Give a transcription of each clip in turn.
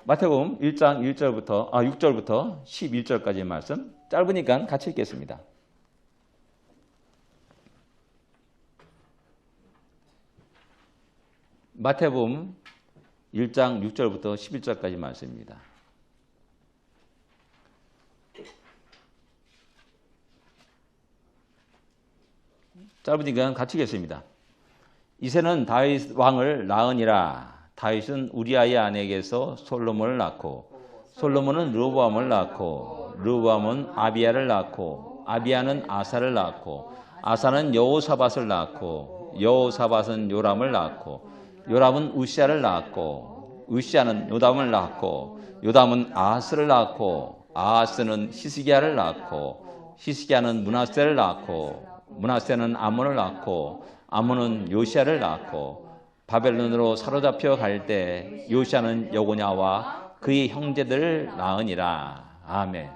마태복음 1장 6절부터 11절까지의 말씀 짧으니까 같이 읽겠습니다. 마태복음 1장 6절부터 11절까지 말씀입니다. 짧으니까 같이 읽겠습니다. 이새는 다윗 왕을 낳으니라. 다윗은 우리아의 아내에게서 솔로몬을 낳고 솔로몬은 르호보암을 낳고 르호보암은 아비야를 낳고 아비야는 아사를 낳고 아사는 여호사밧을 낳고 여호사밧은 요람을 낳고 요람은 우시아를 낳고 우시아는 요담을 낳고 요담은 아하스를 낳고 아하스는 히스기야를 낳고 히스기야는 므낫세를 낳고 므낫세는 아몬을 낳고 아몬은 요시아를 낳고 바벨론으로 사로잡혀 갈 때 요시아는 여고냐와 그의 형제들을 낳으니라. 아멘.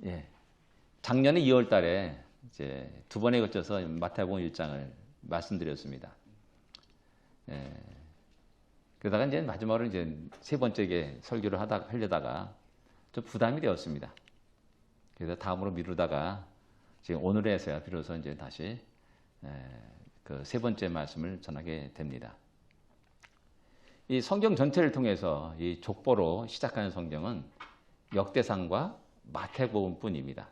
예. 작년에 2월 달에 이제 두 번에 걸쳐서 마태복음 1장을 말씀드렸습니다. 예. 그러다가 이제 마지막으로 이제 세 번째 설교를 하려다가 좀 부담이 되었습니다. 그래서 다음으로 미루다가 지금 오늘에서야 비로소 이제 다시 그 세 번째 말씀을 전하게 됩니다. 이 성경 전체를 통해서 이 족보로 시작하는 성경은 역대상과 마태복음뿐입니다.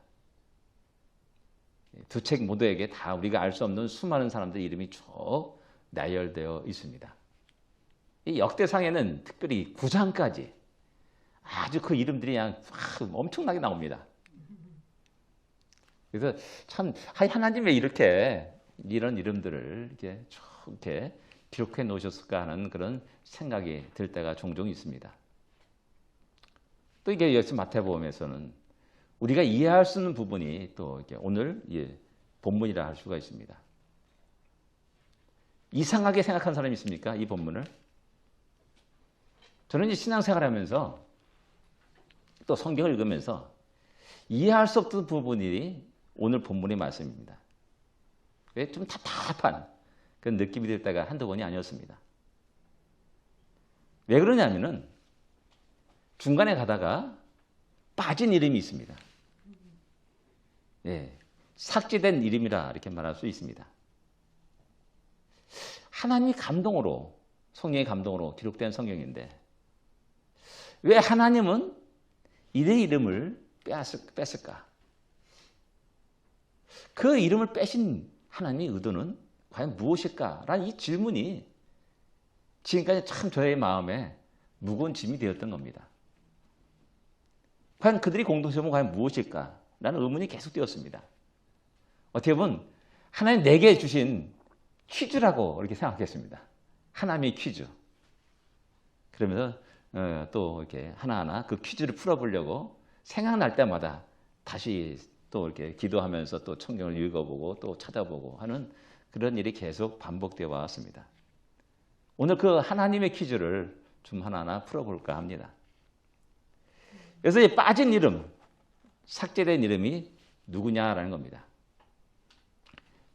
두 책 모두에게 다 우리가 알 수 없는 수많은 사람들 이름이 쭉 나열되어 있습니다. 이 역대상에는 특별히 9장까지 아주 그 이름들이 그냥 엄청나게 나옵니다. 그래서 참 하나님 왜 이런 이름들을 이렇게 기록해 놓으셨을까 하는 그런 생각이 들 때가 종종 있습니다. 또 이게 역시 마태복음에서는 우리가 이해할 수 있는 부분이 또 이렇게 오늘 본문이라 할 수가 있습니다. 이상하게 생각한 사람이 있습니까? 이 본문을? 저는 이제 신앙생활하면서 또 성경을 읽으면서 이해할 수 없던 부분이 오늘 본문의 말씀입니다. 좀 답답한 그런 느낌이 들 때가 한두 번이 아니었습니다. 왜 그러냐면은 중간에 가다가 빠진 이름이 있습니다. 예, 삭제된 이름이라 이렇게 말할 수 있습니다. 하나님의 감동으로, 성령의 감동으로 기록된 성경인데 왜 하나님은 이의 이름을 뺐을까? 그 이름을 빼신 하나님의 의도는 과연 무엇일까라는 이 질문이 지금까지 참 저의 마음에 무거운 짐이 되었던 겁니다. 과연 그들이 공동체는 과연 무엇일까라는 의문이 계속 되었습니다. 어떻게 보면 하나님 내게 주신 퀴즈라고 이렇게 생각했습니다. 하나님의 퀴즈. 그러면서 또 이렇게 하나하나 그 퀴즈를 풀어보려고 생각날 때마다 다시 또 이렇게 기도하면서 또 성경을 읽어보고 또 찾아보고 하는 그런 일이 계속 반복되어 왔습니다. 오늘 그 하나님의 퀴즈를 좀 하나하나 풀어볼까 합니다. 그래서 이 빠진 이름, 삭제된 이름이 누구냐라는 겁니다.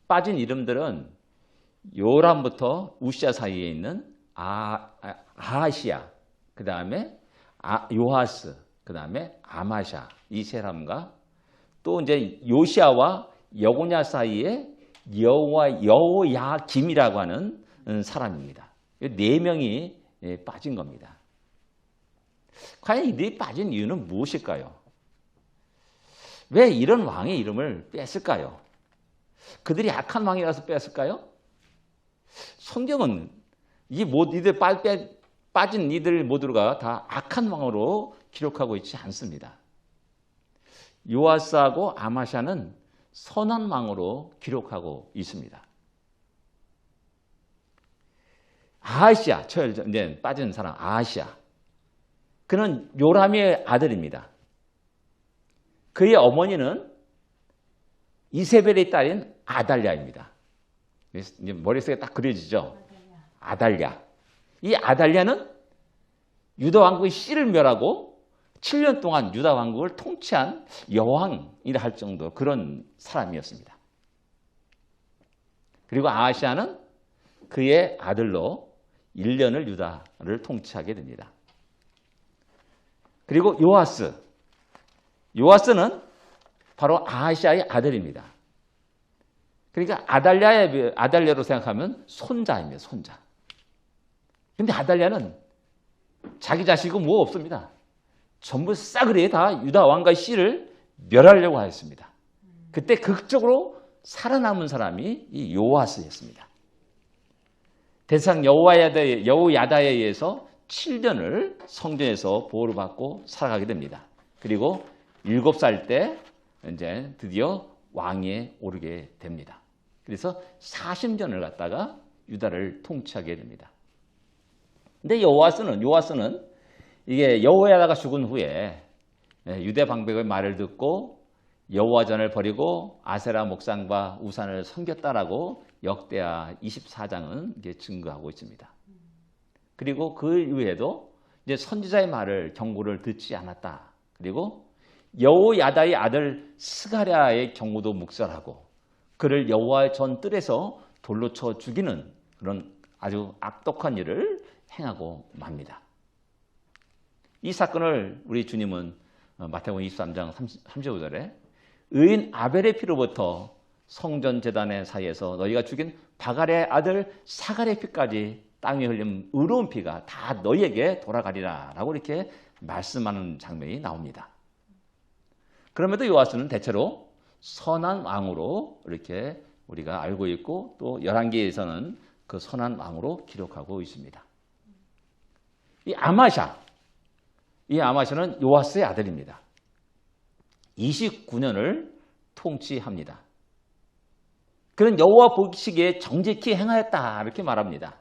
빠진 이름들은 요람부터 우시아 사이에 있는 아하시아, 그 다음에 요하스, 그 다음에 아마샤 이 사람과 또 이제 요시아와 여고냐 사이에 여호야김이라고 하는 사람입니다. 네 명이 빠진 겁니다. 과연 이들이 빠진 이유는 무엇일까요? 왜 이런 왕의 이름을 뺐을까요? 그들이 악한 왕이라서 뺐을까요? 성경은 빠진 이들 모두가 다 악한 왕으로 기록하고 있지 않습니다. 요아스하고 아마샤는 선한 왕으로 기록하고 있습니다. 아하시아, 이제 빠진 사람 아하시아. 그는 요람의 아들입니다. 그의 어머니는 이세벨의 딸인 아달랴입니다. 이제 머릿속에 딱 그려지죠? 아달랴. 이 아달랴는 유다 왕국의 씨를 멸하고 7년 동안 유다 왕국을 통치한 여왕이라 할 정도 그런 사람이었습니다. 그리고 아하시아는 그의 아들로 1년을 유다를 통치하게 됩니다. 그리고 요아스는 바로 아하시아의 아들입니다. 그러니까 아달랴로 생각하면 손자입니다. 손자. 근데 아달랴는 자기 자식이고 뭐 없습니다. 전부 싸그리에 다 유다 왕가의 씨를 멸하려고 하였습니다. 그때 극적으로 살아남은 사람이 이 요아스였습니다. 대상 여호야다에 의해서 7년을 성전에서 보호를 받고 살아가게 됩니다. 그리고 7살 때 이제 드디어 왕위에 오르게 됩니다. 그래서 40년을 갖다가 유다를 통치하게 됩니다. 근데 요아스는 이게 여호야다가 죽은 후에 유대 방백의 말을 듣고 여호와전을 버리고 아세라 목상과 우산을 섬겼다라고 역대하 24장은 이게 증거하고 있습니다. 그리고 그 이후에도 이제 선지자의 말을 경고를 듣지 않았다. 그리고 여호야다의 아들 스가랴의 경고도 묵살하고 그를 여호와의 전 뜰에서 돌로 쳐 죽이는 그런 아주 악독한 일을 행하고 맙니다. 이 사건을 우리 주님은 마태복음 23장 35절에 의인 아벨의 피로부터 성전 제단의 사이에서 너희가 죽인 바갈의 아들 사갈의 피까지 땅에 흘린 의로운 피가 다 너희에게 돌아가리라 라고 이렇게 말씀하는 장면이 나옵니다. 그럼에도 요아스는 대체로 선한 왕으로 이렇게 우리가 알고 있고 또 열왕기에서는 그 선한 왕으로 기록하고 있습니다. 이 아마샤는 요아스의 아들입니다. 29년을 통치합니다. 그는 여호와 보시기에 정직히 행하였다 이렇게 말합니다.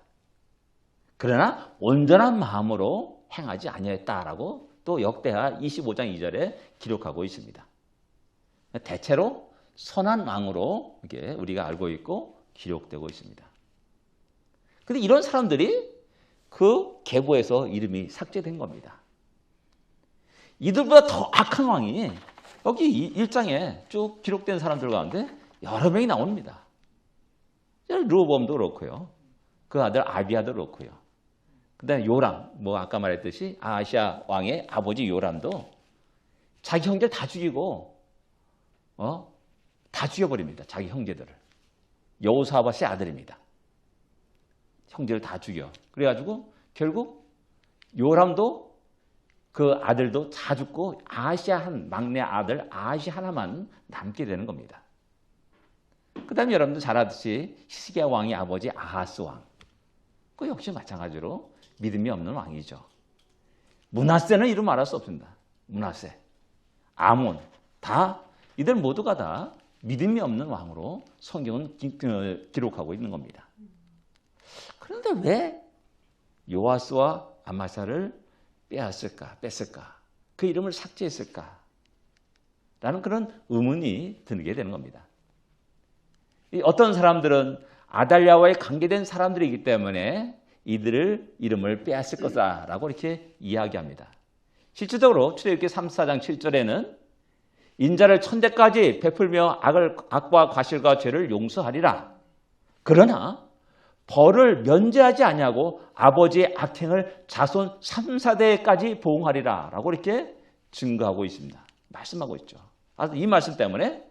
그러나 온전한 마음으로 행하지 아니했다라고 또 역대하 25장 2절에 기록하고 있습니다. 대체로 선한 왕으로 이게 우리가 알고 있고 기록되고 있습니다. 그런데 이런 사람들이 그 계보에서 이름이 삭제된 겁니다. 이들보다 더 악한 왕이 여기 1장에 쭉 기록된 사람들 가운데 여러 명이 나옵니다. 르호보암도 그렇고요. 그 아들 아비야도 그렇고요. 그다음에 요람, 아까 말했듯이 아하시아 왕의 아버지 요람도 자기 형제를 다 죽이고 다 죽여버립니다. 자기 형제들을. 여호사밧의 아들입니다. 형제를 다 죽여. 그래가지고 결국 요람도 그 아들도 다 죽고 막내 아들 아하시 하나만 남게 되는 겁니다. 그 다음에 여러분들 잘 아듯이 히스기야 왕의 아버지 아하스 왕. 그 역시 마찬가지로 믿음이 없는 왕이죠. 므낫세는 이름 말할 수 없습니다. 므낫세, 아몬 다 이들 모두가 다 믿음이 없는 왕으로 성경은 기록하고 있는 겁니다. 그런데 왜 요아스와 아마샤를 뺐을까? 그 이름을 삭제했을까? 라는 그런 의문이 들게 되는 겁니다. 어떤 사람들은 아달랴와의 관계된 사람들이기 때문에 이들을 이름을 빼앗을 것이라고 이렇게 이야기합니다. 실질적으로 출애굽기 34장 7절에는 인자를 천대까지 베풀며 악과 과실과 죄를 용서하리라. 그러나 벌을 면제하지 아니하고 아버지의 악행을 자손 3, 4대까지 보응하리라 라고 이렇게 증거하고 있습니다. 말씀하고 있죠. 이 말씀 때문에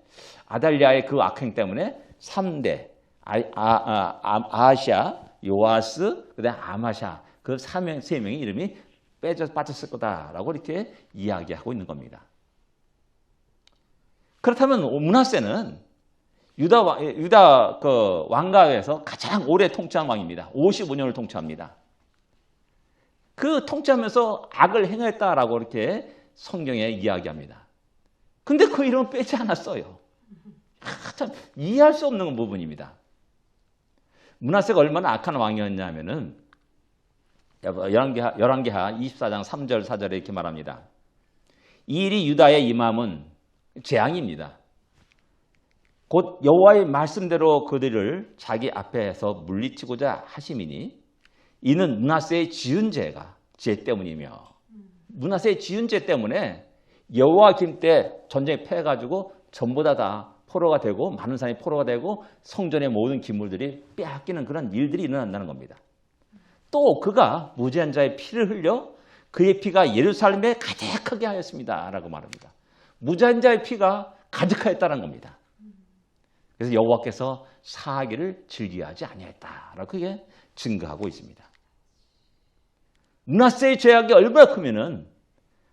아달랴의 그 악행 때문에 3대 아하시아, 요아스, 그다음에 아마샤 그 3명의 이름이 빠졌을 거다라고 이렇게 이야기하고 있는 겁니다. 그렇다면 므낫세는 유다 그 왕가에서 가장 오래 통치한 왕입니다. 55년을 통치합니다. 그 통치하면서 악을 행했다라고 이렇게 성경에 이야기합니다. 근데 그 이름은 빼지 않았어요. 참 이해할 수 없는 부분입니다. 므낫세가 얼마나 악한 왕이었냐면은 열왕기하 24장 3절 4절에 이렇게 말합니다. 이 일이 유다에 임함은 재앙입니다. 곧 여호와의 말씀대로 그들을 자기 앞에서 물리치고자 하심이니 이는 므낫세의 지은 죄 때문이며 므낫세의 지은 죄 때문에 여호와김 때 전쟁에 패해가지고 전부 다 포로가 되고 많은 사람이 포로가 되고 성전의 모든 기물들이 빼앗기는 그런 일들이 일어난다는 겁니다. 또 그가 무죄한 자의 피를 흘려 그의 피가 예루살렘에 가득하게 하였습니다. 라고 말합니다. 무죄한 자의 피가 가득하였다는 겁니다. 그래서 여호와께서 사하기를 즐기하지 아니했다라고 그게 증거하고 있습니다. 므낫세의 죄악이 얼마나 크면은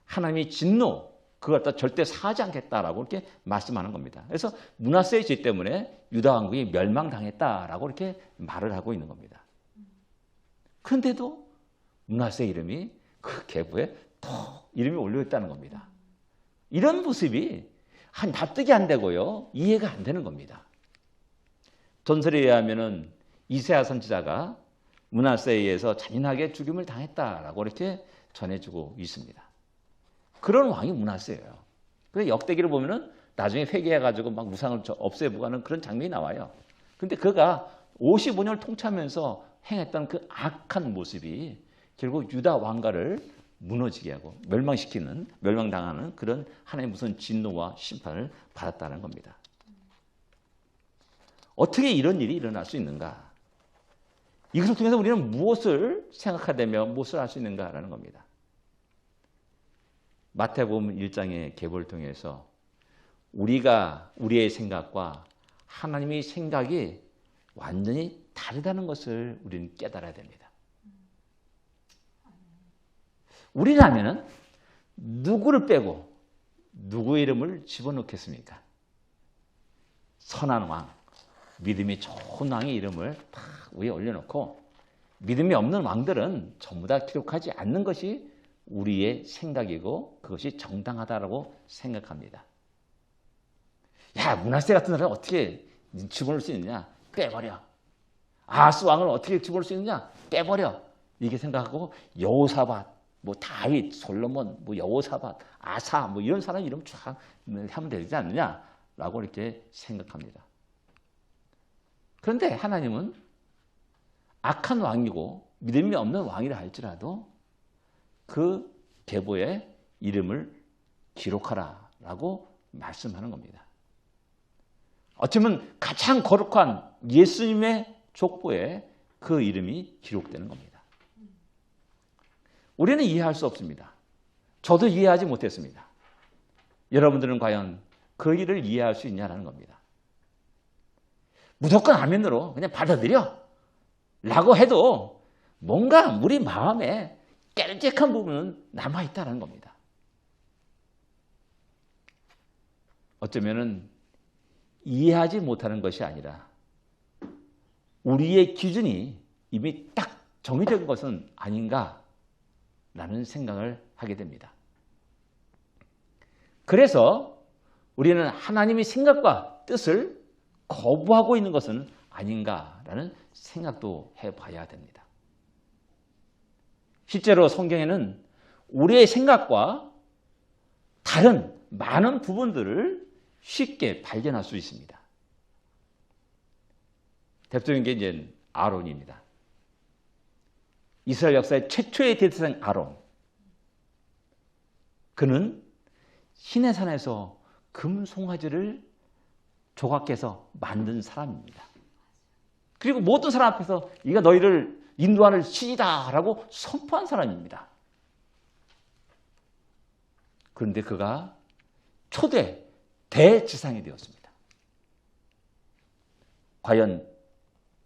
하나님이 진노 그걸 갖다 절대 사하지 않겠다라고 이렇게 말씀하는 겁니다. 그래서 므낫세의 죄 때문에 유다 왕국이 멸망당했다라고 이렇게 말을 하고 있는 겁니다. 그런데도 므낫세 이름이 그 계보에 더 이름이 올려 있다는 겁니다. 이런 모습이 납득이 안 되고요, 이해가 안 되는 겁니다. 전설에 의하면은 이새야 선지자가 므낫세에 의해서 잔인하게 죽임을 당했다라고 이렇게 전해주고 있습니다. 그런 왕이 므낫세예요. 그래서 역대기를 보면은 나중에 회개해가지고 막 우상을 없애고 하는 그런 장면이 나와요. 근데 그가 55년을 통치하면서 행했던 그 악한 모습이 결국 유다 왕가를 무너지게 하고 멸망당하는 그런 하나님의 무슨 진노와 심판을 받았다는 겁니다. 어떻게 이런 일이 일어날 수 있는가? 이것을 통해서 우리는 무엇을 생각하되며 무엇을 할 수 있는가라는 겁니다. 마태복음 1장의 계보를 통해서 우리의 생각과 하나님의 생각이 완전히 다르다는 것을 우리는 깨달아야 됩니다. 우리라면은 누구를 빼고 누구의 이름을 집어넣겠습니까? 선한 왕, 믿음이 좋은 왕의 이름을 다 위에 올려놓고 믿음이 없는 왕들은 전부 다 기록하지 않는 것이 우리의 생각이고 그것이 정당하다고 생각합니다. 야, 므낫세 같은 사람을 어떻게 집어넣을 수 있느냐? 빼버려. 아하스 왕을 어떻게 집어넣을 수 있느냐? 빼버려. 이렇게 생각하고 여호사밧, 다윗, 솔로몬, 여호사밧, 아사 이런 사람 이름 쫙 하면 되지 않느냐라고 이렇게 생각합니다. 그런데 하나님은 악한 왕이고 믿음이 없는 왕이라 할지라도 그 계보에 이름을 기록하라라고 말씀하는 겁니다. 어쩌면 가장 거룩한 예수님의 족보에 그 이름이 기록되는 겁니다. 우리는 이해할 수 없습니다. 저도 이해하지 못했습니다. 여러분들은 과연 그 일을 이해할 수 있냐라는 겁니다. 무조건 아멘으로 그냥 받아들여 라고 해도 뭔가 우리 마음에 깨르직한 부분은 남아있다는 겁니다. 어쩌면은 이해하지 못하는 것이 아니라 우리의 기준이 이미 딱 정해진 것은 아닌가라는 생각을 하게 됩니다. 그래서 우리는 하나님의 생각과 뜻을 거부하고 있는 것은 아닌가라는 생각도 해봐야 됩니다. 실제로 성경에는 우리의 생각과 다른 많은 부분들을 쉽게 발견할 수 있습니다. 대표적인 게 이제 아론입니다. 이스라엘 역사의 최초의 대제사장 아론. 그는 시내산에서 금송아지를 조각해서 만든 사람입니다. 그리고 모든 사람 앞에서 이가 너희를 인도하는 신이다라고 선포한 사람입니다. 그런데 그가 초대 대지상이 되었습니다. 과연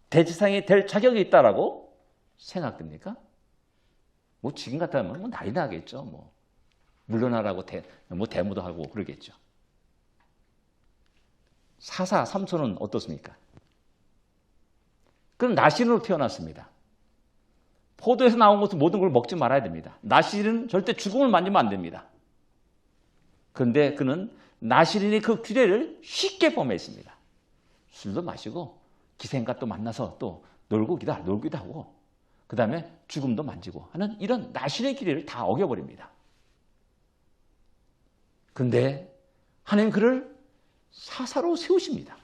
대지상이 될 자격이 있다라고 생각됩니까? 지금 같다면 난리 나겠죠. 물러나라고 데모도 하고 그러겠죠. 사사 삼손은 어떻습니까? 그는 나신으로 태어났습니다. 포도에서 나온 것은 모든 걸 먹지 말아야 됩니다. 나실은 절대 죽음을 만지면 안 됩니다. 그런데 그는 나실인의 그 규례를 쉽게 범했습니다. 술도 마시고 기생과 또 만나서 또 놀기도 하고 그 다음에 죽음도 만지고 하는 이런 나실의 규례를 다 어겨버립니다. 그런데 하나님 그를 사사로 세우십니다.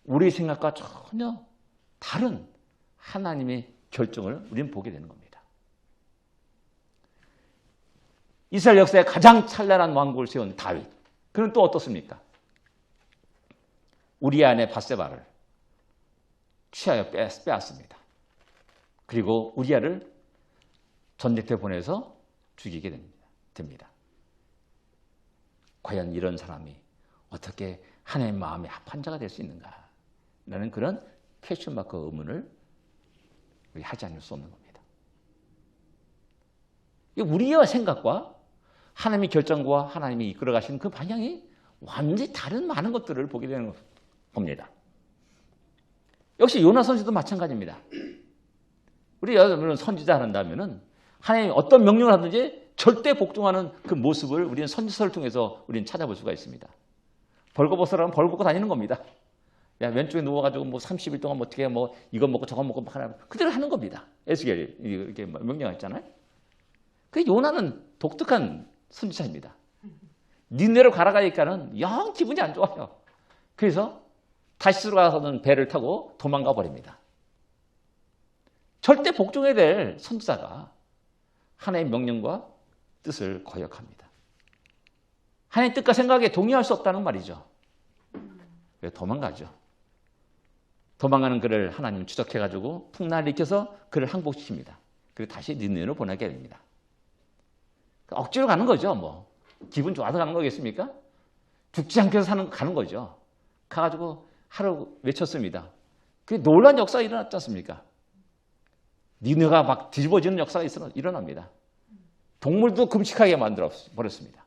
우리 생각과 전혀 다른 하나님의 결정을 우리는 보게 되는 겁니다. 이스라엘 역사에 가장 찬란한 왕국을 세운 다윗. 그는 또 어떻습니까? 우리의 아내 밧세바를 취하여 빼앗습니다. 그리고 우리아를 전쟁터에 보내서 죽이게 됩니다. 과연 이런 사람이 어떻게 하나님의 마음에 합한 자가 될 수 있는가? 라는 그런 퀘스천 마크 의문을 하지 않을 수 없는 겁니다. 우리의 생각과 하나님의 결정과 하나님이 이끌어 가시는 그 방향이 완전히 다른 많은 것들을 보게 되는 겁니다. 역시 요나 선지도 마찬가지입니다. 우리 여러분은 선지자 한다면은 하나님이 어떤 명령을 하든지 절대 복종하는 그 모습을 우리는 선지서를 통해서 우리는 찾아볼 수가 있습니다. 벌거벗으라면 벌거벗고 다니는 겁니다. 야, 왼쪽에 누워가지고 뭐 30일 동안 어떻게 뭐 이거 먹고 저거 먹고 막 하나 그대로 하는 겁니다. 에스겔이 이렇게 명령했잖아요. 그 요나는 독특한 선지자입니다. 니네로 가라가니까는 영 기분이 안 좋아요. 그래서 다시스로 가서는 배를 타고 도망가 버립니다. 절대 복종해야 될 선지자가 하나님의 명령과 뜻을 거역합니다. 하나님의 뜻과 생각에 동의할 수 없다는 말이죠. 그래서 도망가죠. 도망가는 그를 하나님은 추적해가지고 풍랑을 일으켜서 그를 항복시킵니다. 그리고 다시 니느웨로 보내게 됩니다. 억지로 가는 거죠. 뭐 기분 좋아서 가는 거겠습니까? 죽지 않게 해서 가는 거죠. 가가지고 하루 외쳤습니다. 그게 놀라운 역사가 일어났지 않습니까? 니느웨가 막 뒤집어지는 역사가 일어납니다. 동물도 금식하게 만들어 버렸습니다.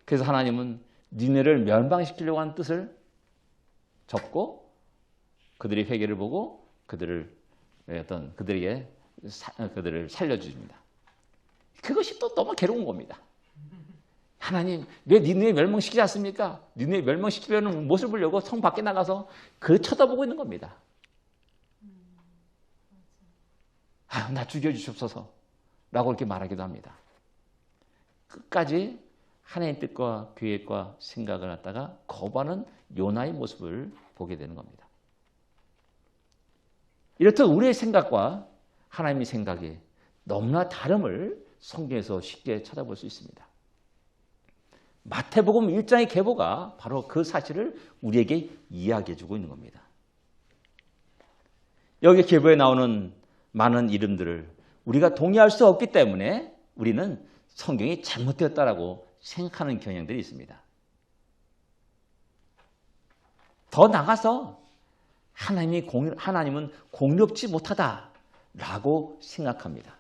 그래서 하나님은 니느웨를 멸망시키려고 하는 뜻을 접고 그들의 회개를 보고 그들을 살려줍니다. 그것이 또 너무 괴로운 겁니다. 하나님 왜 니느웨 멸망시키지 않습니까? 니느웨 멸망시키려는 모습을 보려고 성 밖에 나가서 그 쳐다보고 있는 겁니다. 나 죽여주시옵소서 라고 이렇게 말하기도 합니다. 끝까지 하나님의 뜻과 계획과 생각을 갖다가 거부하는 요나의 모습을 보게 되는 겁니다. 이렇듯 우리의 생각과 하나님의 생각이 너무나 다름을 성경에서 쉽게 찾아볼 수 있습니다. 마태복음 1장의 계보가 바로 그 사실을 우리에게 이야기해 주고 있는 겁니다. 여기 계보에 나오는 많은 이름들을 우리가 동의할 수 없기 때문에 우리는 성경이 잘못되었다라고 생각하는 경향들이 있습니다. 더 나가서 하나님은 공의롭지 못하다라고 생각합니다.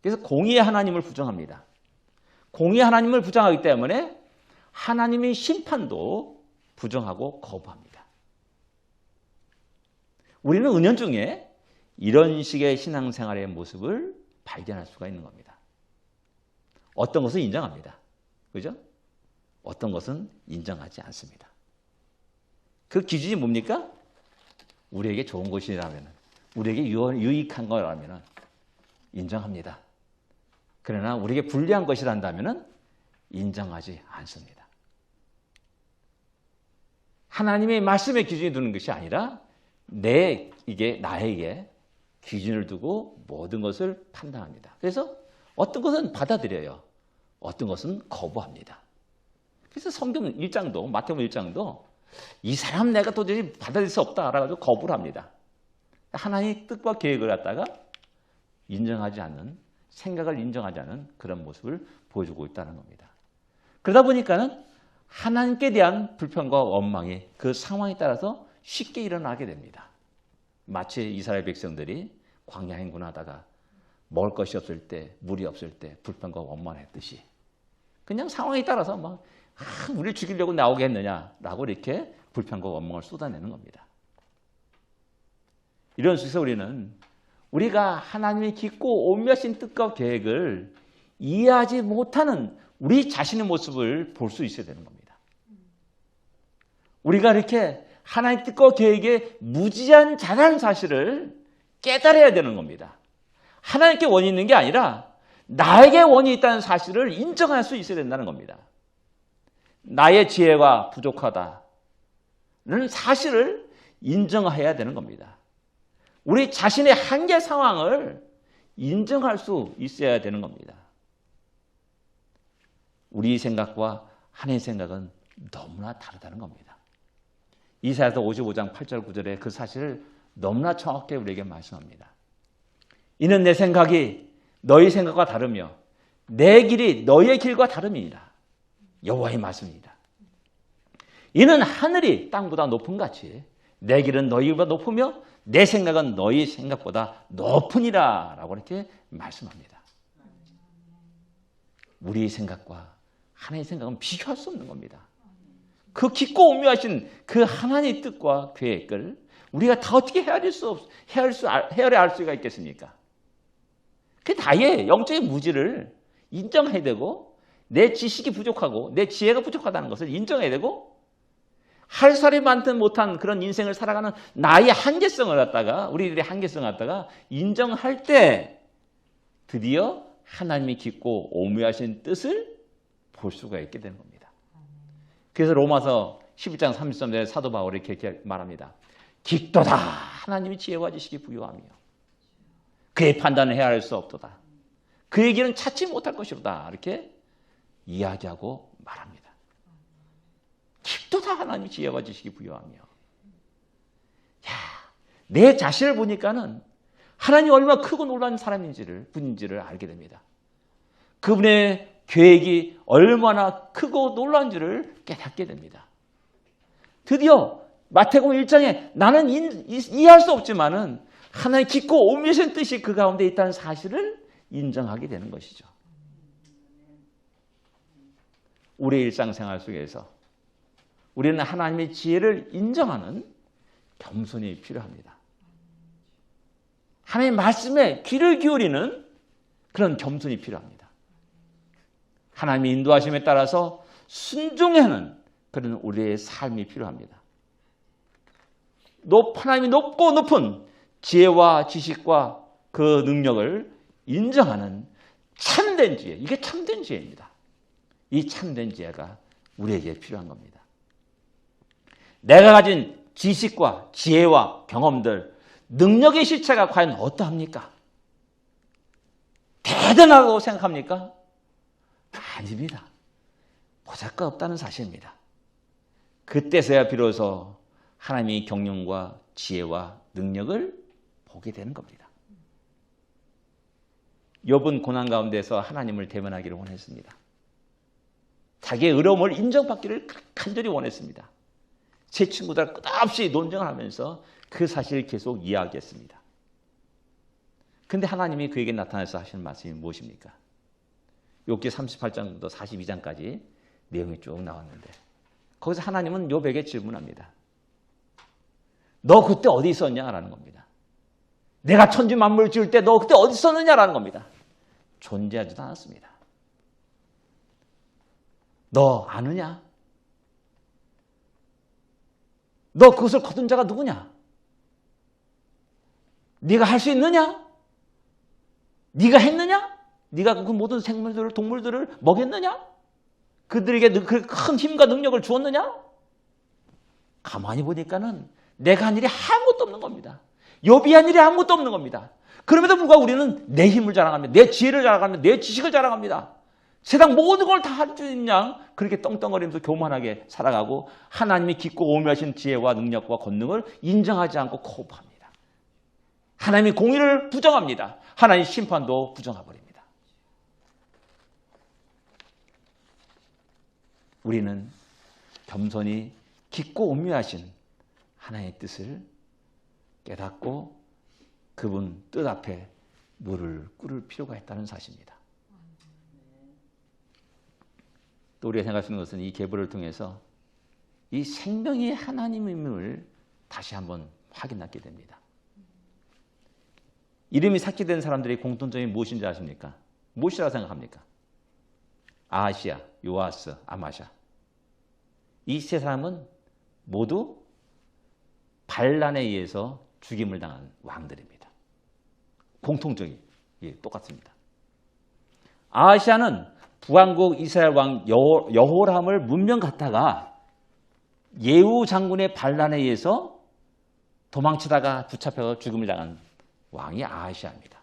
그래서 공의의 하나님을 부정합니다. 공의의 하나님을 부정하기 때문에 하나님의 심판도 부정하고 거부합니다. 우리는 은연중에 이런 식의 신앙생활의 모습을 발견할 수가 있는 겁니다. 어떤 것은 인정합니다. 그죠? 어떤 것은 인정하지 않습니다. 그 기준이 뭡니까? 우리에게 좋은 것이라면, 우리에게 유익한 거라면 인정합니다. 그러나 우리에게 불리한 것이란다면 인정하지 않습니다. 하나님의 말씀의 기준이 두는 것이 아니라 나에게 기준을 두고 모든 것을 판단합니다. 그래서 어떤 것은 받아들여요. 어떤 것은 거부합니다. 그래서 성경 1장도 마태복음 1장도 이 사람 내가 도저히 받아들일 수 없다라고 거부를 합니다. 하나님의 뜻과 계획을 갖다가 인정하지 않는, 생각을 인정하지 않는 그런 모습을 보여주고 있다는 겁니다. 그러다 보니까는 하나님께 대한 불평과 원망이 그 상황에 따라서 쉽게 일어나게 됩니다. 마치 이스라엘 백성들이 광야 행군하다가 먹을 것이 없을 때, 물이 없을 때 불평과 원망했듯이 그냥 상황에 따라서 막 우리를 죽이려고 나오게 했느냐라고 이렇게 불평과 원망을 쏟아내는 겁니다. 이런 속에서 우리가 하나님의 깊고 오묘하신 뜻과 계획을 이해하지 못하는 우리 자신의 모습을 볼 수 있어야 되는 겁니다. 우리가 이렇게 하나님의 뜻과 계획에 무지한 자라는 사실을 깨달아야 되는 겁니다. 하나님께 원이 있는 게 아니라 나에게 원이 있다는 사실을 인정할 수 있어야 된다는 겁니다. 나의 지혜가 부족하다는 사실을 인정해야 되는 겁니다. 우리 자신의 한계 상황을 인정할 수 있어야 되는 겁니다. 우리 생각과 하나님의 생각은 너무나 다르다는 겁니다. 이사야서 55장 8절 9절에 그 사실을 너무나 정확하게 우리에게 말씀합니다. 이는 내 생각이 너희 생각과 다르며 내 길이 너희의 길과 다름이니라. 여호와의 말씀입니다. 이는 하늘이 땅보다 높은 같이 내 길은 너희보다 높으며 내 생각은 너희 생각보다 높으니라 라고 이렇게 말씀합니다. 우리의 생각과 하나님의 생각은 비교할 수 없는 겁니다. 그 깊고 오묘하신 그 하나님의 뜻과 계획을 우리가 다 어떻게 헤아려 알 수가 있겠습니까? 그 나의 영적인 무지를 인정해야 되고 내 지식이 부족하고 내 지혜가 부족하다는 것을 인정해야 되고 할 살이 많든 못한 그런 인생을 살아가는 나의 한계성을 갖다가 우리들의 한계성을 갖다가 인정할 때 드디어 하나님이 깊고 오묘하신 뜻을 볼 수가 있게 되는 겁니다. 그래서 로마서 11장 33절에 사도 바울이 이렇게 말합니다. 깊도다 하나님이 지혜와 지식이 부유하며 그의 판단을 헤아릴 수 없도다. 그의 길은 찾지 못할 것이로다. 이렇게 이야기하고 말합니다. 깊도다 하나님이 지혜와 지식이 부유하며. 내 자신을 보니까는 하나님이 얼마나 크고 놀라운 분인지를 알게 됩니다. 그분의 계획이 얼마나 크고 놀라운지를 깨닫게 됩니다. 드디어 마태복음 1장에 나는 이해할 수 없지만은 하나님의 깊고 오묘하신 뜻이 그 가운데 있다는 사실을 인정하게 되는 것이죠. 우리의 일상생활 속에서 우리는 하나님의 지혜를 인정하는 겸손이 필요합니다. 하나님의 말씀에 귀를 기울이는 그런 겸손이 필요합니다. 하나님의 인도하심에 따라서 순종하는 그런 우리의 삶이 필요합니다. 하나님이 높고 높은 지혜와 지식과 그 능력을 인정하는 참된 지혜, 이게 참된 지혜입니다. 이 참된 지혜가 우리에게 필요한 겁니다. 내가 가진 지식과 지혜와 경험들, 능력의 실체가 과연 어떠합니까? 대단하다고 생각합니까? 아닙니다. 보잘것없다는 사실입니다. 그때서야 비로소 하나님의 경륜과 지혜와 능력을 보게 되는 겁니다. 욥은 고난 가운데서 하나님을 대면하기를 원했습니다. 자기의 어려움을 인정받기를 간절히 원했습니다. 제 친구들 끝없이 논쟁을 하면서 그 사실을 계속 이야기했습니다. 그런데 하나님이 그에게 나타나서 하시는 말씀이 무엇입니까? 욥기 38장부터 42장까지 내용이 쭉 나왔는데 거기서 하나님은 욥에게 질문합니다. 너 그때 어디 있었냐라는 겁니다. 내가 천지 만물을 지을 때 너 그때 어디 있었느냐라는 겁니다. 존재하지도 않았습니다. 너 아느냐? 너 그것을 거둔 자가 누구냐? 네가 할 수 있느냐? 네가 했느냐? 네가 그 모든 생물들을 동물들을 먹였느냐? 그들에게 그 큰 힘과 능력을 주었느냐? 가만히 보니까는 내가 한 일이 아무것도 없는 겁니다. 욥이 한 일이 아무것도 없는 겁니다. 그럼에도 불구하고 우리는 내 힘을 자랑합니다. 내 지혜를 자랑합니다. 내 지식을 자랑합니다. 세상 모든 걸 다 할 수 있냐? 그렇게 떵떵거리면서 교만하게 살아가고 하나님이 깊고 오묘하신 지혜와 능력과 권능을 인정하지 않고 거부합니다. 하나님이 공의를 부정합니다. 하나님 심판도 부정해버립니다. 우리는 겸손히 깊고 오묘하신 하나님의 뜻을 깨닫고 그분 뜻 앞에 무릎을 꿇을 필요가 있다는 사실입니다. 또 우리가 생각할 수 있는 것은 이 계보를 통해서 이 생명의 하나님임을 다시 한번 확인하게 됩니다. 이름이 삭제된 사람들의 공통점이 무엇인지 아십니까? 무엇이라고 생각합니까? 아하시아, 요아스, 아마샤. 이 세 사람은 모두 반란에 의해서 죽임을 당한 왕들입니다. 공통적이 똑같습니다. 아하시아는 북왕국 이스라엘 왕 여호람을 문명 갔다가 예후 장군의 반란에 의해서 도망치다가 붙잡혀 죽음을 당한 왕이 아하시아입니다.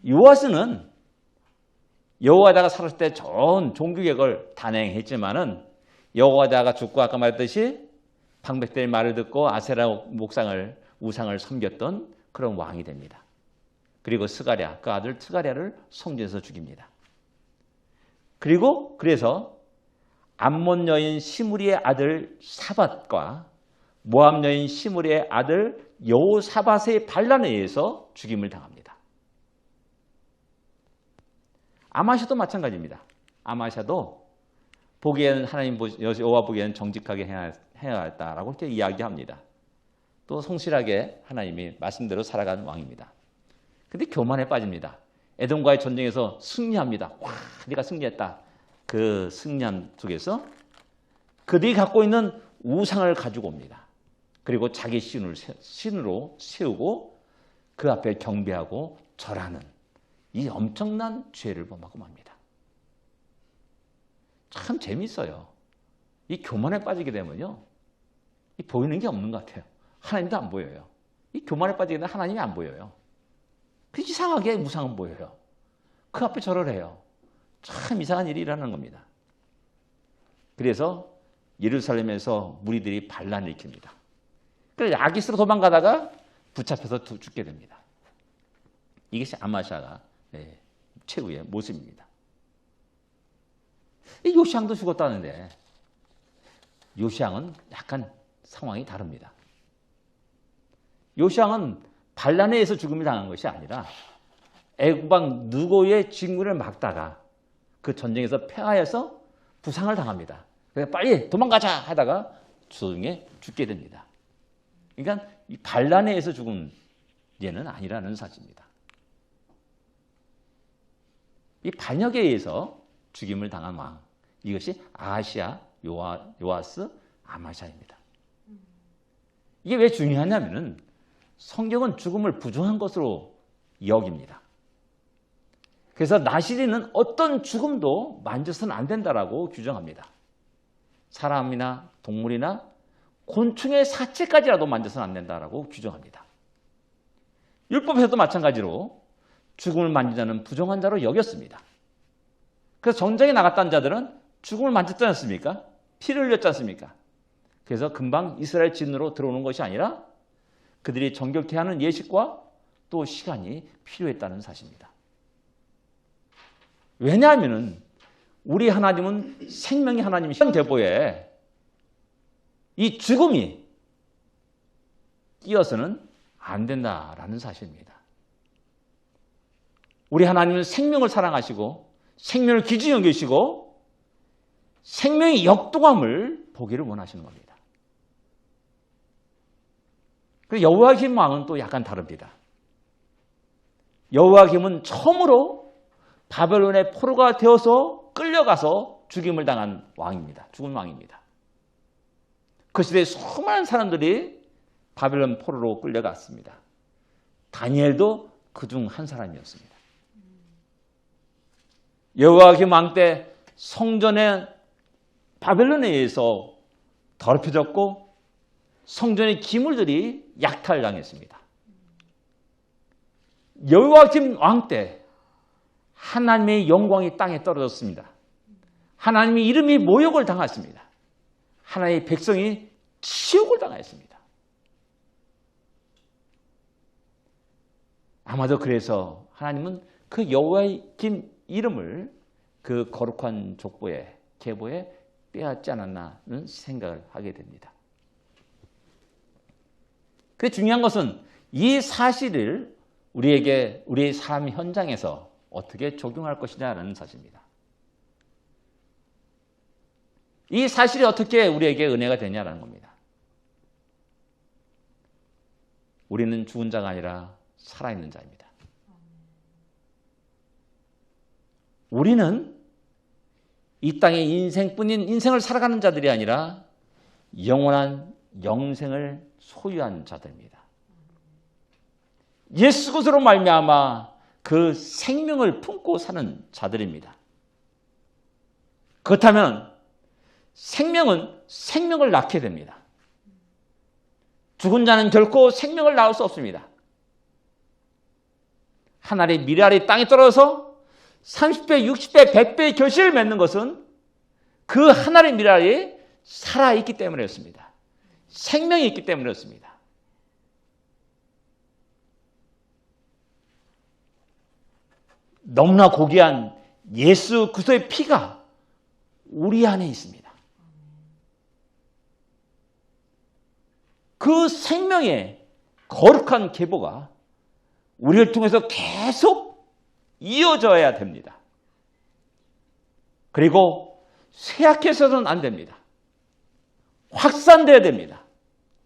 요아스는 여호와다가 살았을 때 좋은 종교개혁을 단행했지만은 여호와다가 죽고 아까 말했듯이 방백들의 말을 듣고 아세라 우상을 섬겼던 그런 왕이 됩니다. 그리고 스가랴, 그 아들 스가랴를 성전에서 죽입니다. 그리고 그래서 암몬 여인 시므리의 아들 사밧과 모압 여인 시므리의 아들 여호사밧의 반란에 의해서 죽임을 당합니다. 아마샤도 마찬가지입니다. 아마샤도 보기에는 하나님 여호와 보기에는 정직하게 해야 했다라고 이렇게 이야기합니다. 또 성실하게 하나님이 말씀대로 살아가는 왕입니다. 근데 교만에 빠집니다. 에돔과의 전쟁에서 승리합니다. 와, 네가 승리했다. 그 승리함 속에서 그들이 갖고 있는 우상을 가지고 옵니다. 그리고 자기 신으로 세우고 그 앞에 경배하고 절하는 이 엄청난 죄를 범하고 맙니다. 참 재밌어요. 이 교만에 빠지게 되면요, 이 보이는 게 없는 것 같아요. 하나님도 안 보여요. 이 교만에 빠지게 되면 하나님이 안 보여요. 그 이상하게 우상은 보여요. 그 앞에 절을 해요. 참 이상한 일이 일어나는 겁니다. 그래서 예루살렘에서 무리들이 반란을 일으킵니다. 그래서 야기스로 도망가다가 붙잡혀서 죽게 됩니다. 이것이 아마샤가 최후의 모습입니다. 요시앙도 죽었다는데 요시앙은 약간 상황이 다릅니다. 요시앙은 반란에 의해서 죽음을 당한 것이 아니라 애굽왕 느고의 진군을 막다가 그 전쟁에서 패하여서 부상을 당합니다. 그래서 빨리 도망가자 하다가 도중에 죽게 됩니다. 그러니까 이 반란에 의해서 죽은 예는 아니라는 사실입니다. 이 반역에 의해서 죽임을 당한 왕, 이것이 아하시야, 요아스, 아마샤입니다. 이게 왜 중요하냐면은 성경은 죽음을 부정한 것으로 여깁니다. 그래서 나시리는 어떤 죽음도 만져서는 안 된다라고 규정합니다. 사람이나 동물이나 곤충의 사체까지라도 만져서는 안 된다라고 규정합니다. 율법에서도 마찬가지로 죽음을 만진 자는 부정한 자로 여겼습니다. 그래서 전쟁에 나갔다는 자들은 죽음을 만졌지 않습니까? 피를 흘렸지 않습니까? 그래서 금방 이스라엘 진으로 들어오는 것이 아니라 그들이 정결케 하는 예식과 또 시간이 필요했다는 사실입니다. 왜냐하면 우리 하나님은 생명의 하나님이신 대보에 이 죽음이 끼어서는 안 된다라는 사실입니다. 우리 하나님은 생명을 사랑하시고 생명을 기준히 여기시고 생명의 역동함을 보기를 원하시는 겁니다. 그리고 여호야김 왕은 또 약간 다릅니다. 여호야김은 처음으로 바벨론의 포로가 되어서 끌려가서 죽임을 당한 왕입니다. 죽은 왕입니다. 그 시대에 수많은 사람들이 바벨론 포로로 끌려갔습니다. 다니엘도 그중 한 사람이었습니다. 여호야김 왕 때 성전에 바벨론에 의해서 더럽혀졌고 성전의 기물들이 약탈당했습니다. 여호야김 왕 때 하나님의 영광이 땅에 떨어졌습니다. 하나님의 이름이 모욕을 당했습니다. 하나님의 백성이 치욕을 당했습니다. 아마도 그래서 하나님은 그 여호야김 이름을 그 거룩한 족보에 계보에 빼앗지 않았나는 생각을 하게 됩니다. 그 중요한 것은 이 사실을 우리의 삶 현장에서 어떻게 적용할 것이냐는 사실입니다. 이 사실이 어떻게 우리에게 은혜가 되냐라는 겁니다. 우리는 죽은 자가 아니라 살아있는 자입니다. 우리는 이 땅의 인생뿐인 인생을 살아가는 자들이 아니라 영원한 영생을 소유한 자들입니다. 예수 그리스도로 말미암아 그 생명을 품고 사는 자들입니다. 그렇다면 생명은 생명을 낳게 됩니다. 죽은 자는 결코 생명을 낳을 수 없습니다. 하늘의 미랄이 땅에 떨어져서 30배, 60배, 100배의 결실을 맺는 것은 그 하늘의 미랄이 살아있기 때문이었습니다. 생명이 있기 때문이었습니다. 너무나 고귀한 예수 그리스도의 피가 우리 안에 있습니다. 그 생명의 거룩한 계보가 우리를 통해서 계속 이어져야 됩니다. 그리고 쇠약해서는 안 됩니다. 확산돼야 됩니다.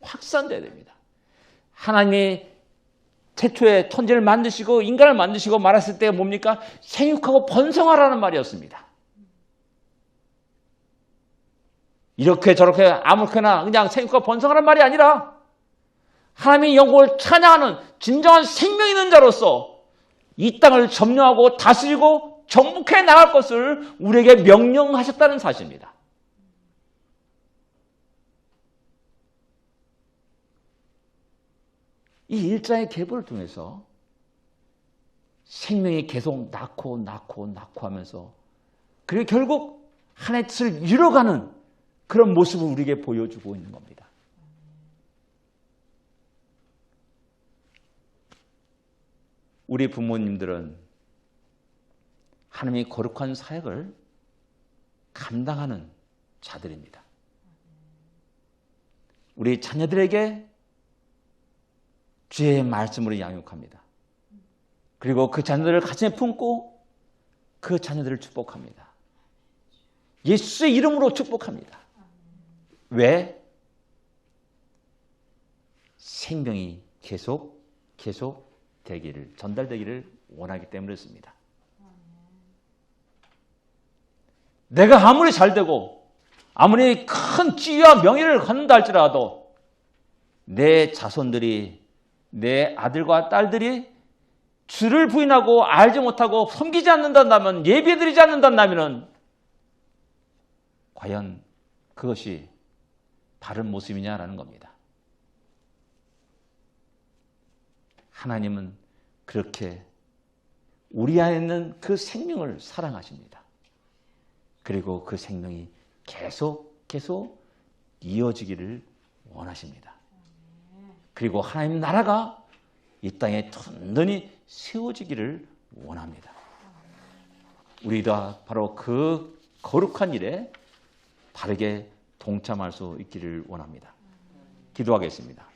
확산돼야 됩니다. 하나님이 태초에 천지를 만드시고 인간을 만드시고 말했을 때 뭡니까? 생육하고 번성하라는 말이었습니다. 이렇게 저렇게 아무렇게나 그냥 생육하고 번성하라는 말이 아니라 하나님의 영광을 찬양하는 진정한 생명 있는 자로서 이 땅을 점령하고 다스리고 정복해 나갈 것을 우리에게 명령하셨다는 사실입니다. 이 일장의 계보를 통해서 생명이 계속 낳고 하면서 그리고 결국 하나님의 뜻을 이뤄가는 그런 모습을 우리에게 보여주고 있는 겁니다. 우리 부모님들은 하나님의 거룩한 사역을 감당하는 자들입니다. 우리 자녀들에게 주의 말씀으로 양육합니다. 그리고 그 자녀들을 가슴에 품고 그 자녀들을 축복합니다. 예수의 이름으로 축복합니다. 왜? 생명이 계속 되기를, 전달되기를 원하기 때문이었습니다. 내가 아무리 잘되고 아무리 큰 지위와 명예를 갖는다 할지라도 내 자손들이, 내 아들과 딸들이 주를 부인하고 알지 못하고 섬기지 않는다면, 예배드리지 않는다면 과연 그것이 바른 모습이냐라는 겁니다. 하나님은 그렇게 우리 안에 있는 그 생명을 사랑하십니다. 그리고 그 생명이 계속 이어지기를 원하십니다. 그리고 하나님 나라가 이 땅에 든든히 세워지기를 원합니다. 우리가 바로 그 거룩한 일에 바르게 동참할 수 있기를 원합니다. 기도하겠습니다.